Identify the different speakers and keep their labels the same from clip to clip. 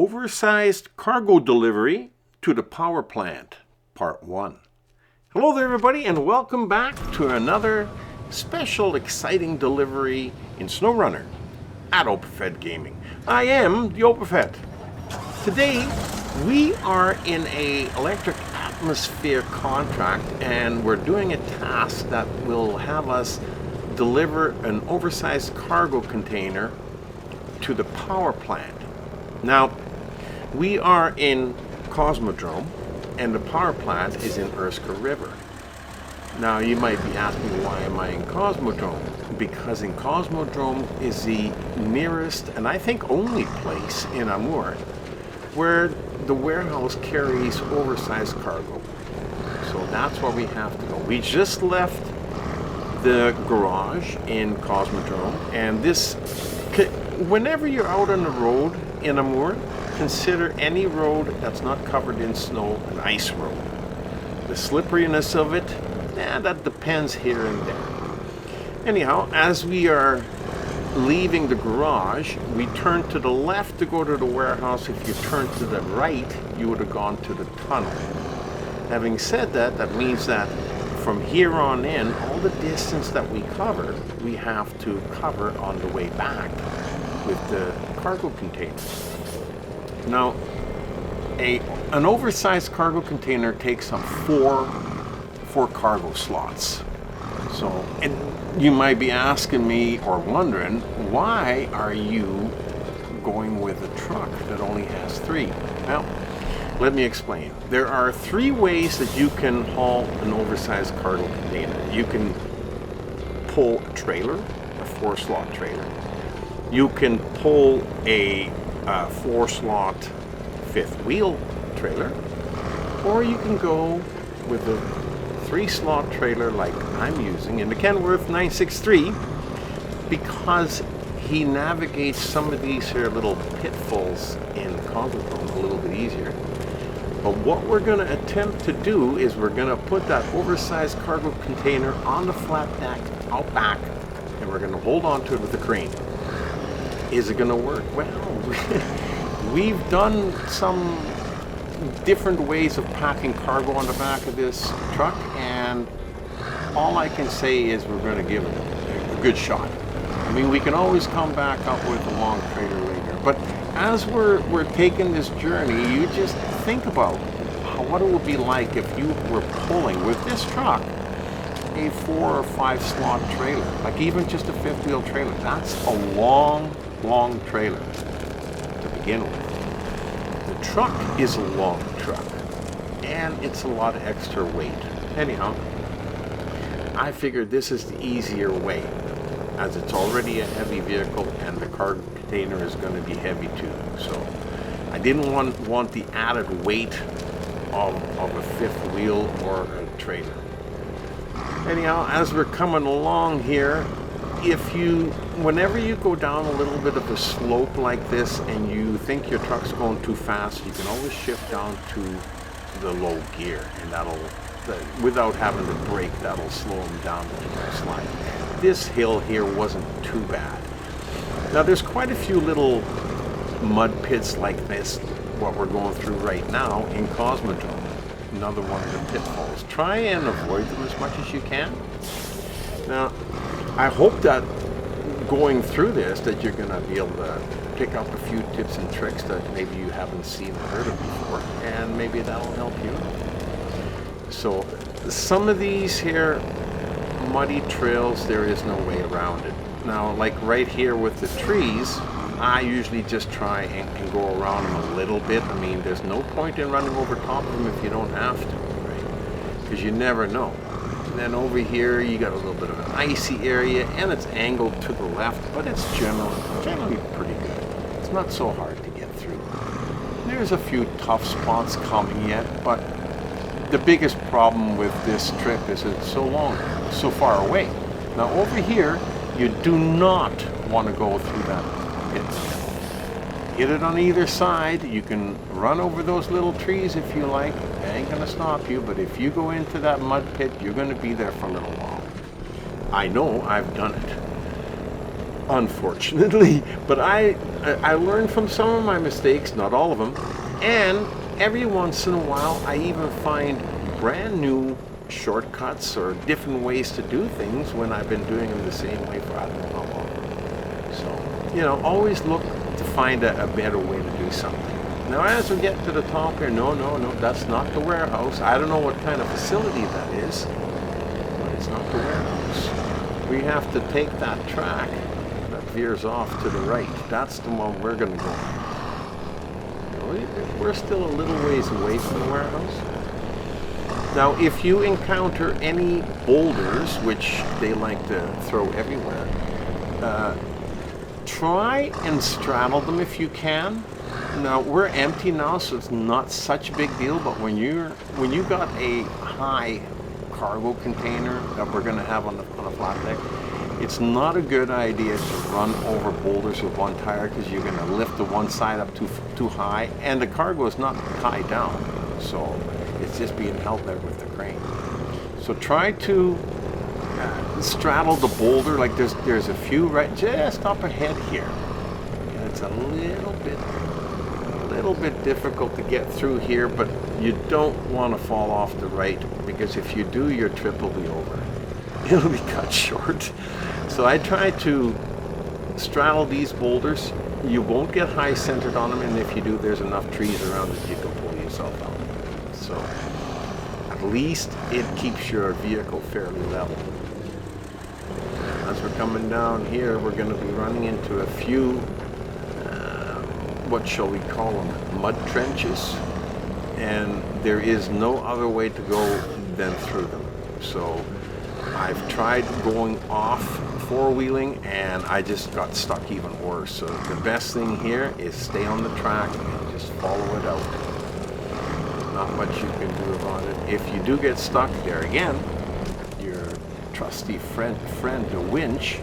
Speaker 1: Oversized cargo delivery to the power plant, part 1. Hello there everybody, and welcome back to another special exciting delivery in SnowRunner at Oversized Gaming. I am the Oversized. Today we are in a electric atmosphere contract, and we're doing a task that will have us deliver an oversized cargo container to the power plant. Now, we are in Cosmodrome, and the power plant is in Erska River. Now, you might be asking, why am I in Cosmodrome? Because in Cosmodrome is the nearest, and I think only place in Amur, where the warehouse carries oversized cargo. So that's where we have to go. We just left the garage in Cosmodrome, and this, whenever you're out on the road in Amur, consider any road that's not covered in snow an ice road. The slipperiness of it, that depends here and there. Anyhow, as we are leaving the garage, we turn to the left to go to the warehouse. If you turn to the right, you would have gone to the tunnel. Having said that, that means that from here on in, all the distance that we cover, we have to cover on the way back with the cargo container. Now, an oversized cargo container takes up four cargo slots. So, and you might be asking me or wondering, why are you going with a truck that only has 3? Well, let me explain. There are 3 ways that you can haul an oversized cargo container. You can pull a trailer, a 4-slot trailer. You can pull a 4-slot 5th wheel trailer, or you can go with a 3-slot trailer like I'm using in the Kenworth 963, because he navigates some of these here little pitfalls in Cosmodrome a little bit easier. But what we're going to attempt to do is we're going to put that oversized cargo container on the flat deck out back, and we're going to hold on to it with a crane. Is it going to work? Well, we've done some different ways of packing cargo on the back of this truck, and all I can say is we're going to give it a good shot. I mean, we can always come back up with a long trailer later, but as we're taking this journey, you just think about what it would be like if you were pulling with this truck a 4 or 5 slot trailer, like even just a 5th wheel trailer. That's a long trailer to begin with. The truck is a long truck, and it's a lot of extra weight. Anyhow, I figured this is the easier way, as it's already a heavy vehicle and the cargo container is going to be heavy too. So I didn't want the added weight of a 5th wheel or a trailer. Anyhow, as we're coming along here, whenever you go down a little bit of a slope like this and you think your truck's going too fast, you can always shift down to the low gear, and without having to brake, that'll slow them down the slide. This hill here wasn't too bad. Now, there's quite a few little mud pits like this, what we're going through right now in Cosmodrome. Another one of the pitfalls. Try and avoid them as much as you can. Now, I hope that going through this, that you're going to be able to pick up a few tips and tricks that maybe you haven't seen or heard of before, and maybe that'll help you. So, some of these here muddy trails, there is no way around it. Now, like right here with the trees, I usually just try and go around them a little bit. I mean, there's no point in running over top of them if you don't have to, right? Because you never know. And then over here, you got a little bit of an icy area, and it's angled to the left, but it's generally pretty good. It's not so hard to get through. There's a few tough spots coming yet, but the biggest problem with this trip is it's so long, so far away. Now over here, you do not want to go through that pit. Hit it on either side. You can run over those little trees if you like. They ain't going to stop you, but if you go into that mud pit, you're going to be there for a little while. I know, I've done it. unfortunately. But I learned from some of my mistakes, not all of them, and every once in a while I even find brand new shortcuts or different ways to do things when I've been doing them the same way for I don't know how long. So, you know, always look to find a better way to do something. Now as we get to the top here, no, that's not the warehouse. I don't know what kind of facility that is, but it's not the warehouse. We have to take that track that veers off to the right. That's the one we're going to go on. We're still a little ways away from the warehouse. Now if you encounter any boulders, which they like to throw everywhere, try and straddle them if you can. Now we're empty now, so it's not such a big deal, but when you got a high cargo container that we're going to have on a flat deck, it's not a good idea to run over boulders with one tire, because you're going to lift the one side up too high, and the cargo is not tied down, so it's just being held there with the crane. So try to straddle the boulder. Like there's a few right just up ahead here, and it's a little bit difficult to get through here, but you don't want to fall off the right, because if you do, your trip will be over. It'll be cut short. So I try to straddle these boulders. You won't get high centered on them, and if you do, there's enough trees around that you can pull yourself out. So at least it keeps your vehicle fairly level. As we're coming down here, we're going to be running into a few what shall we call them, mud trenches, and there is no other way to go than through them. So I've tried going off four-wheeling, and I just got stuck even worse. So the best thing here is stay on the track and just follow it out. Not much you can do about it. If you do get stuck there again, your trusty friend the winch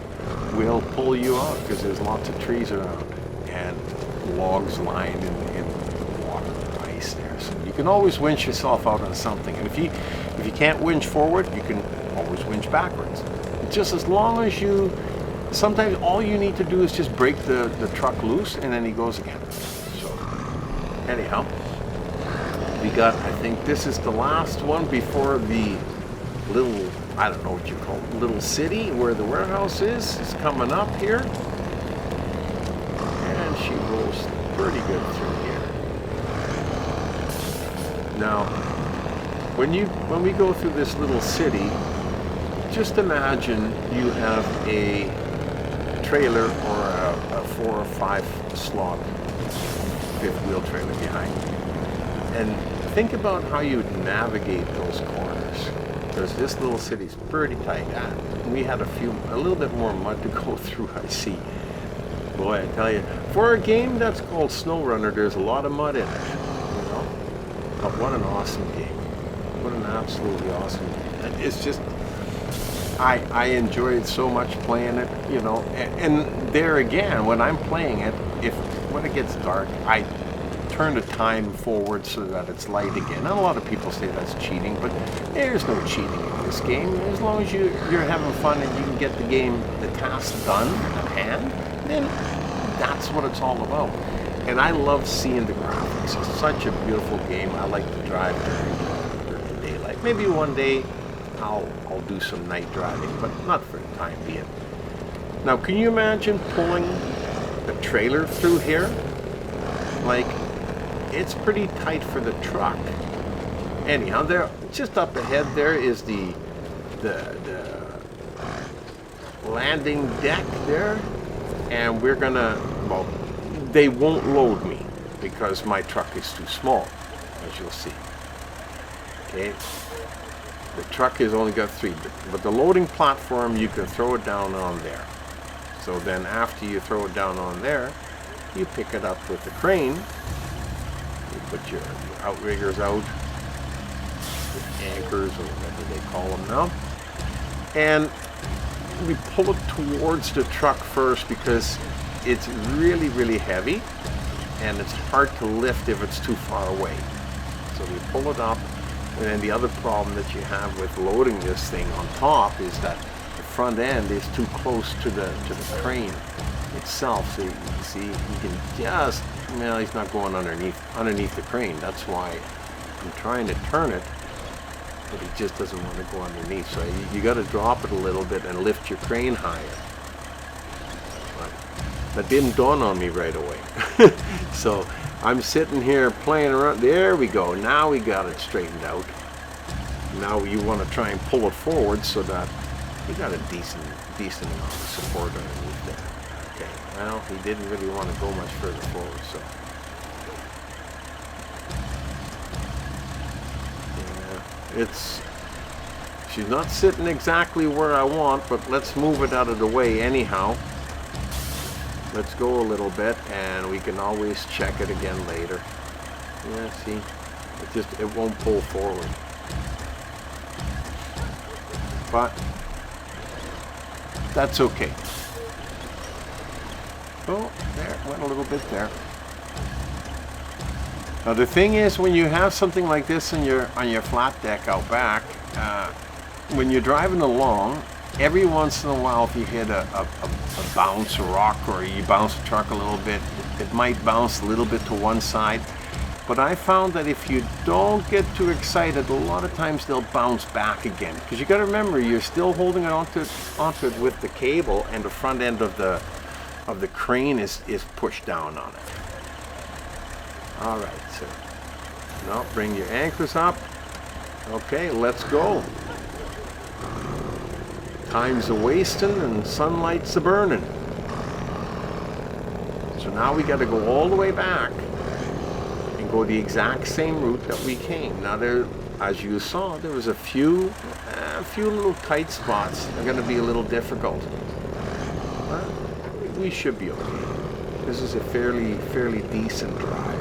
Speaker 1: will pull you out, because there's lots of trees around and logs lined in water and ice there. So you can always winch yourself out on something. And if you can't winch forward, you can always winch backwards. Just as long as sometimes all you need to do is just break the truck loose, and then he goes again. So anyhow, we got, I think this is the last one before the little, I don't know what you call it, little city where the warehouse is. It's coming up here. And she rolls pretty good through here. Now, when we go through this little city, just imagine you have a trailer or a 4 or 5 slot fifth wheel trailer behind you. And think about how you would navigate those corners. Because this little city's pretty tight. We had a little bit more mud to go through, I see. Boy, I tell you, for a game that's called SnowRunner, there's a lot of mud in it, you know? But what an awesome game. What an absolutely awesome game. It's just, I enjoyed so much playing it, you know, and there again, when I'm playing it, when it gets dark, I turn the time forward so that it's light again. And a lot of people say that's cheating, but there's no cheating in this game. As long as you're having fun and you can get the task done at hand, then that's what it's all about. And I love seeing the graphics. It's such a beautiful game. I like to drive during the daylight. Maybe one day I'll do some night driving, but not for the time being. Now, can you imagine pulling a trailer through here? Like, it's pretty tight for the truck. Anyhow, there, just up ahead there is the landing deck there, and we're gonna, well, they won't load me because my truck is too small, as you'll see. Okay, the truck has only got 3, but the loading platform, you can throw it down on there. So then after you throw it down on there, you pick it up with the crane. You put your outriggers out, your anchors, or whatever they call them now, and we pull it towards the truck first because it's really, really heavy and it's hard to lift if it's too far away. So we pull it up, and then the other problem that you have with loading this thing on top is that the front end is too close to the crane itself. So you see, he can just, well, he's not going underneath the crane. That's why I'm trying to turn it, but he just doesn't want to go underneath. So you got to drop it a little bit and lift your crane higher. But that didn't dawn on me right away. So I'm sitting here playing around. There we go. Now we got it straightened out. Now you want to try and pull it forward so that you got a decent amount of support underneath there. Okay, well, he didn't really want to go much further forward, so. Yeah, she's not sitting exactly where I want, but let's move it out of the way anyhow. Let's go a little bit, and we can always check it again later. Yeah, see, it won't pull forward. But that's okay. Oh, there, went a little bit there. Now the thing is, when you have something like this on your flat deck out back, when you're driving along, every once in a while, if you hit a bounce, a rock, or you bounce the truck a little bit, it might bounce a little bit to one side. But I found that if you don't get too excited, a lot of times they'll bounce back again. Because you got to remember, you're still holding it onto it with the cable, and the front end of the crane is pushed down on it. All right, so now bring your anchors up. Okay, let's go. Time's a wasting and sunlight's a burning. So now we got to go all the way back and go the exact same route that we came. Now there, as you saw, there was a few little tight spots. They're going to be a little difficult. But we should be okay. This is a fairly decent drive.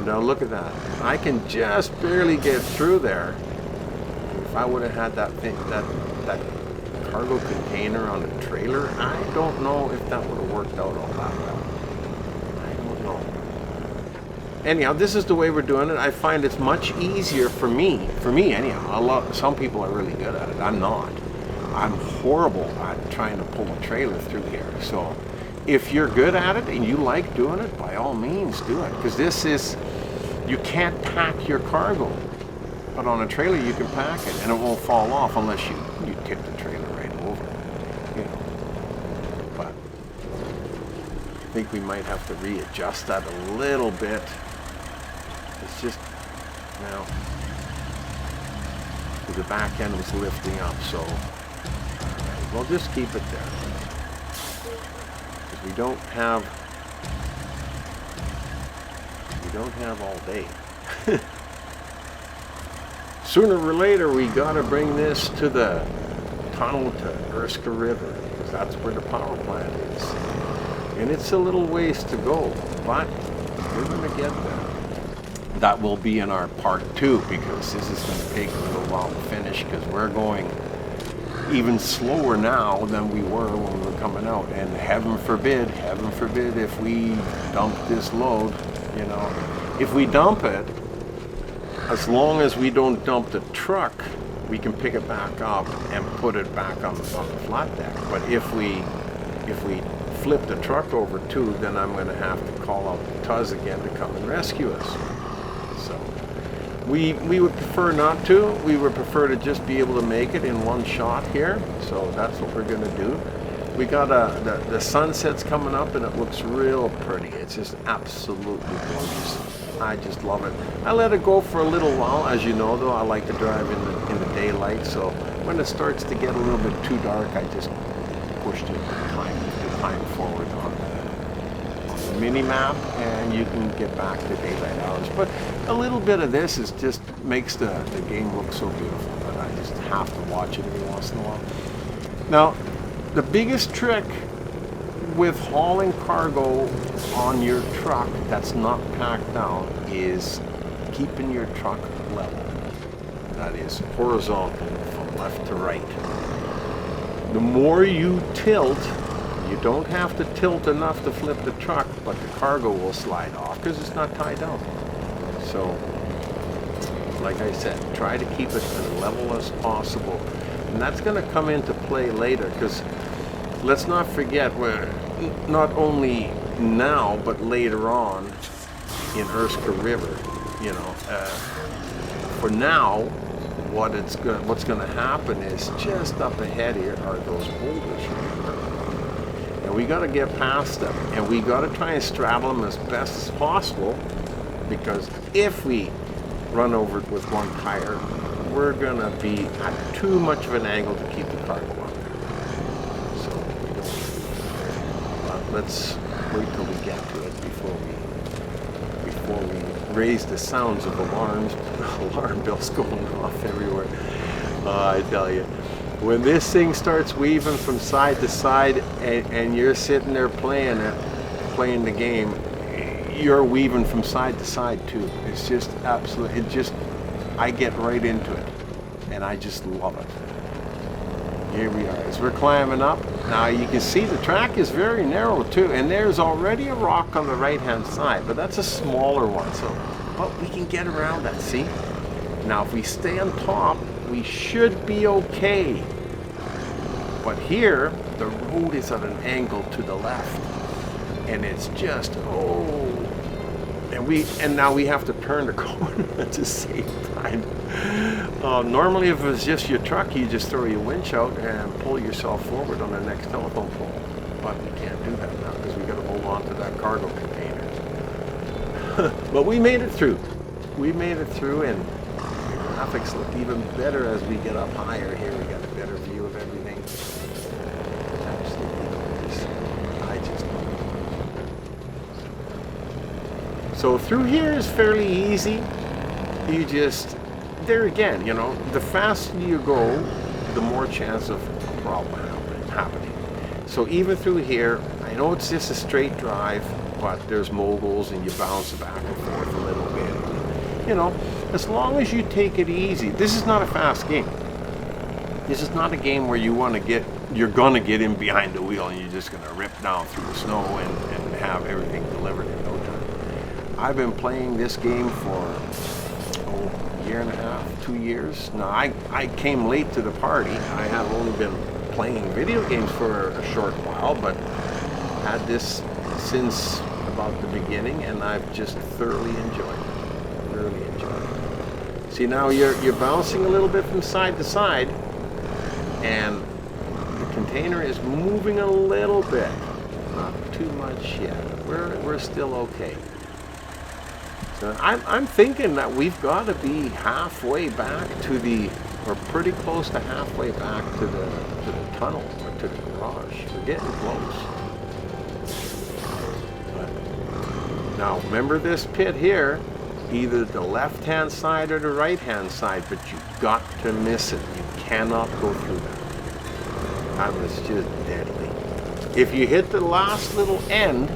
Speaker 1: Now look at that. I can just barely get through there. If I would have had that cargo container on the trailer, I don't know if that would have worked out all that well. I don't know. Anyhow, this is the way we're doing it. I find it's much easier for me anyhow. Some people are really good at it. I'm not. I'm horrible at trying to pull a trailer through here. So if you're good at it and you like doing it, by all means do it. Because you can't pack your cargo. But on a trailer you can pack it and it won't fall off unless you tip the trailer right over. You know. But I think we might have to readjust that a little bit. It's just, well, the back end was lifting up, so we'll just keep it there. Because we don't have all day. Sooner or later, we got to bring this to the tunnel to Erska River, because that's where the power plant is. And it's a little ways to go, but we're going to get there. That will be in our part 2, because this is going to take a little while to finish, because we're going even slower now than we were when we were coming out. And heaven forbid if we dump this load, you know, if we dump it, as long as we don't dump the truck, we can pick it back up and put it back on the flat deck. But if we flip the truck over too, then I'm going to have to call out Tuz again to come and rescue us. So we would prefer not to. We would prefer to just be able to make it in one shot here. So that's what we're going to do. We got the sunset's coming up and it looks real pretty. It's just absolutely gorgeous. I just love it. I let it go for a little while. As you know, though, I like to drive in the daylight. So when it starts to get a little bit too dark, I just push the time forward on the mini map, and you can get back to daylight hours. But a little bit of this just makes the game look so beautiful that I just have to watch it every once in a while. Now, the biggest trick with hauling cargo on your truck that's not packed down is keeping your truck level. That is horizontal from left to right. The more you tilt, you don't have to tilt enough to flip the truck, but the cargo will slide off because it's not tied down. So, like I said, try to keep it as level as possible. And that's going to come into play later, because let's not forget, we're not only now, but later on in Erska River, you know. For now, what's going to happen is just up ahead here are those boulders, and we got to get past them, and we got to try and straddle them as best as possible, because if we run over it with one tire, we're going to be at too much of an angle to keep the cargo on there. So let's wait till we get to it before we raise the sounds of alarm bells going off everywhere. I tell you, when this thing starts weaving from side to side, and you're sitting there playing the game, you're weaving from side to side too. It's just absolutely, I get right into it, and I just love it. Here we are, as we're climbing up. Now you can see the track is very narrow too, and there's already a rock on the right hand side, but that's a smaller one, but we can get around that, see? Now if we stay on top, we should be okay. But here, the road is at an angle to the left, and it's just, and now we have to turn the corner at the same time. Normally if it was just your truck, you just throw your winch out and pull yourself forward on the next telephone pole. But we can't do that now, because we got to hold on to that cargo container. But we made it through. We made it through, and the graphics look even better as we get up higher here. We got a better view of everything. Absolutely gorgeous. I just love it. So through here is fairly easy. You just, there again, you know, the faster you go, the more chance of a problem happening. So even through here, I know it's just a straight drive, but there's moguls and you bounce back and forth a little bit. You know, as long as you take it easy. This is not a fast game. This is not a game where you're gonna get in behind the wheel and you're just gonna rip down through the snow and have everything delivered in no time. I've been playing this game for a year and a half, 2 years. Now I came late to the party. I have only been playing video games for a short while, but had this since about the beginning, and I've just thoroughly enjoyed it. See, now you're bouncing a little bit from side to side, and the container is moving a little bit. Not too much yet. We're still okay. So I'm thinking that we've got to be halfway back to or pretty close to halfway back to the tunnel, or to the garage. We're getting close. But now remember this pit here, either the left-hand side or the right-hand side, but you've got to miss it. You cannot go through that. That was just deadly. If you hit the last little end,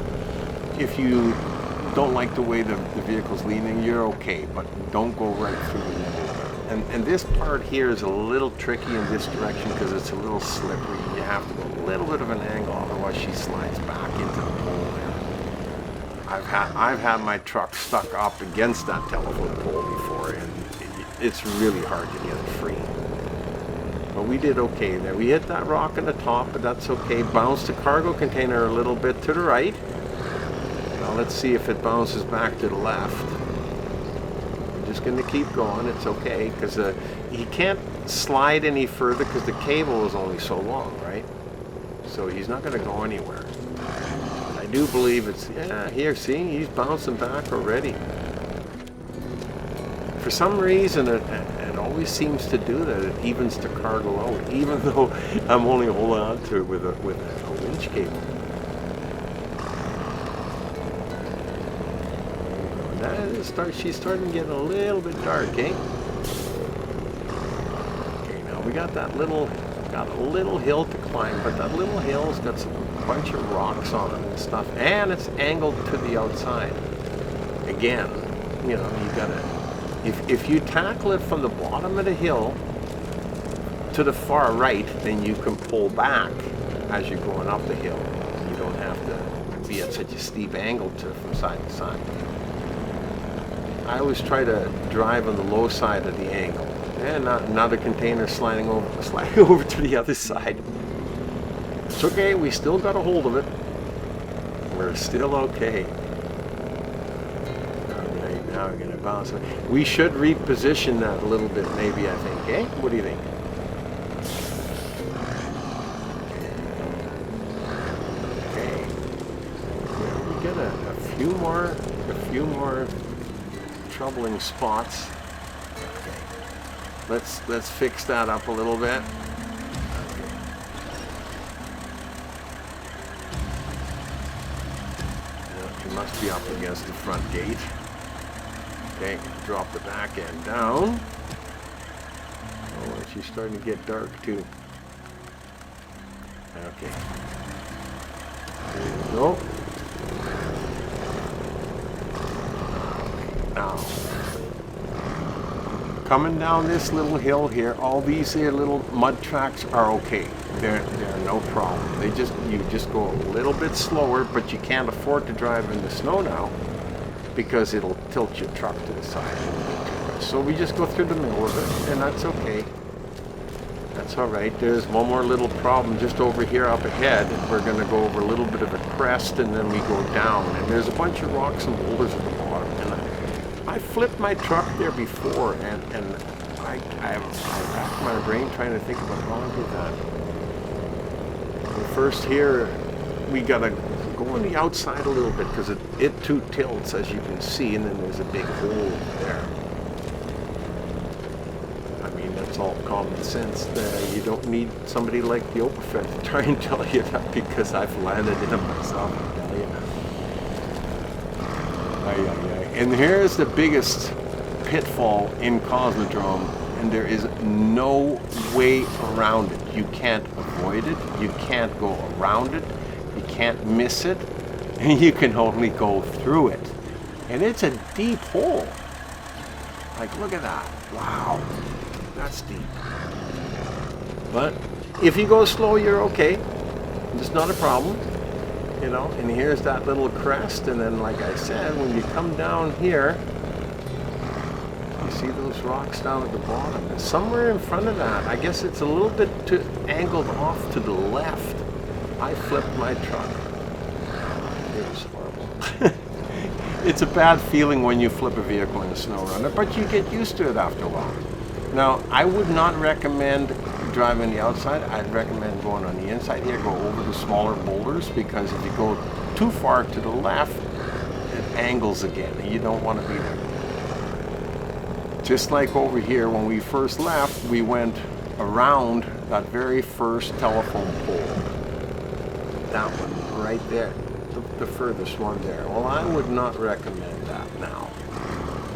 Speaker 1: if you don't like the way the vehicle's leaning, you're okay, but don't go right through the middle. And this part here is a little tricky in this direction because it's a little slippery. You have to go a little bit of an angle, otherwise she slides back into the pole there. I've had my truck stuck up against that telephone pole before, and it's really hard to get it free. But we did okay there. We hit that rock on the top, but that's okay. Bounced the cargo container a little bit to the right. Now let's see if it bounces back to the left. We're just going to keep going. It's okay, because he can't slide any further because the cable is only so long, right? So he's not going to go anywhere. I do believe it's, yeah, here, see, he's bouncing back already. For some reason, it always seems to do that. It evens the cargo out, even though I'm only holding on to it with a winch cable. She's starting to get a little bit dark, eh? Okay, now we got a little hill to climb, but that little hill's got a bunch of rocks on it and stuff, and it's angled to the outside. Again, you know, you gotta, if you tackle it from the bottom of the hill to the far right, then you can pull back as you're going up the hill. You don't have to be at such a steep angle from side to side. I always try to drive on the low side of the angle, And another container sliding over to the other side. It's okay, we still got a hold of it. We're still okay. Alright, now we're gonna bounce it. We should reposition that a little bit, maybe, I think, eh? What do you think? Okay. We get a few more troubling spots. Let's fix that up a little bit. It must be up against the front gate. Okay, drop the back end down. Oh, she's starting to get dark too. Okay. There you go. Now, coming down this little hill here, all these here little mud tracks are okay. They're no problem. You just go a little bit slower, but you can't afford to drive in the snow now because it'll tilt your truck to the side a little bit too much. So we just go through the middle of it, and that's okay. That's all right. There's one more little problem just over here up ahead. We're going to go over a little bit of a crest, and then we go down. And there's a bunch of rocks and boulders at the bottom. And I flipped my truck there before, and I racked my brain trying to think about how I did that. First here, we gotta go on the outside a little bit because it too tilts, as you can see, and then there's a big hole there. I mean, that's all common sense. You don't need somebody like the Oversized to try and tell you that, because I've landed in it myself, I tell you. And here's the biggest pitfall in Cosmodrome, and there is no way around it. You can't avoid it, you can't go around it, you can't miss it, and you can only go through it. And it's a deep hole. Like, look at that. Wow, that's deep. But if you go slow, you're okay. It's not a problem, you know. And here's that little crest, and then, like I said, when you come down here, see those rocks down at the bottom, and somewhere in front of that, I guess it's a little bit too angled off to the left. I flipped my truck. It was horrible. It's a bad feeling when you flip a vehicle in a SnowRunner, but you get used to it after a while. Now, I would not recommend driving the outside. I'd recommend going on the inside here, go over the smaller boulders, because if you go too far to the left, it angles again, and you don't want to be there. Just like over here, when we first left, we went around that very first telephone pole. That one right there, the furthest one there. Well, I would not recommend that now.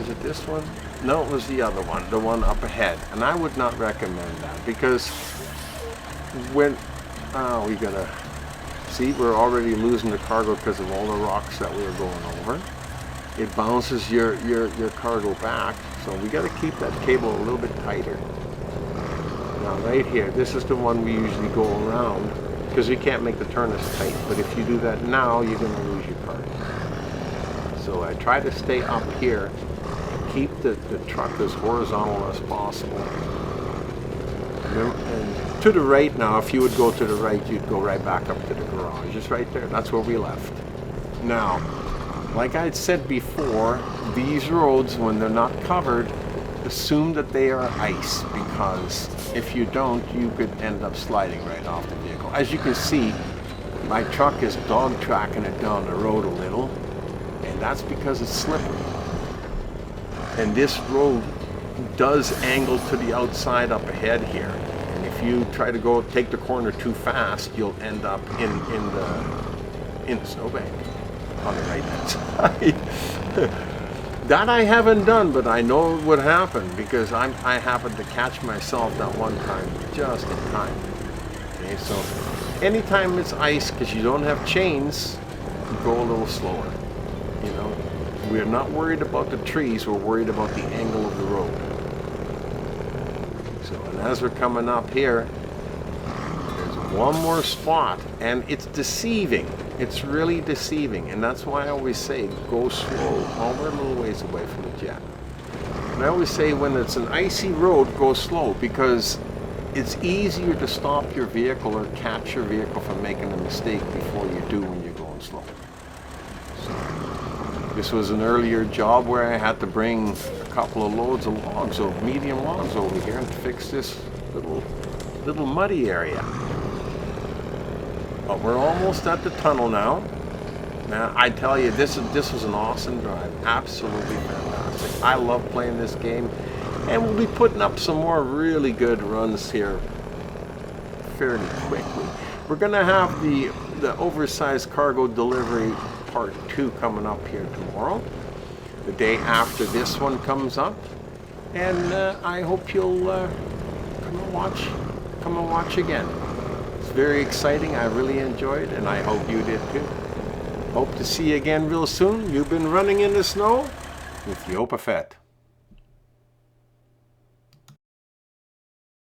Speaker 1: Is it this one? No, it was the other one, the one up ahead. And I would not recommend that, because when, we gotta, see, we're already losing the cargo because of all the rocks that we were going over. It bounces your cargo back, so we got to keep that cable a little bit tighter. Now right here, this is the one we usually go around, because you can't make the turn as tight, but if you do that now, you're going to lose your cargo. So I try to stay up here, keep the truck as horizontal as possible. And to the right now, if you would go to the right, you'd go right back up to the garage. Just right there, that's where we left. Now, like I had said before, these roads, when they're not covered, assume that they are ice, because if you don't, you could end up sliding right off the vehicle. As you can see, my truck is dog tracking it down the road a little, and that's because it's slippery. And this road does angle to the outside up ahead here. And if you try to go take the corner too fast, you'll end up in the snowbank on the right hand side. That I haven't done, but I know it would happen, because I happened to catch myself that one time just in time. Okay, so anytime it's ice, because you don't have chains, you go a little slower. You know, we're not worried about the trees, we're worried about the angle of the road. So, and as we're coming up here, there's one more spot, and it's deceiving. It's really deceiving, and that's why I always say go slow. Oh, we're a little ways away from the jet. And I always say when it's an icy road, go slow, because it's easier to stop your vehicle or catch your vehicle from making a mistake before you do when you're going slow. So, this was an earlier job where I had to bring a couple of loads of logs, of medium logs over here, and fix this little muddy area. But we're almost at the tunnel now. Now, I tell you, this was an awesome drive. Absolutely fantastic. I love playing this game. And we'll be putting up some more really good runs here fairly quickly. We're going to have the oversized cargo delivery part 2 coming up here tomorrow, the day after this one comes up. And I hope you'll come and watch again. It's very exciting. I really enjoyed, and I hope you did too. Hope to see you again real soon. You've been running in the snow with the Oversized.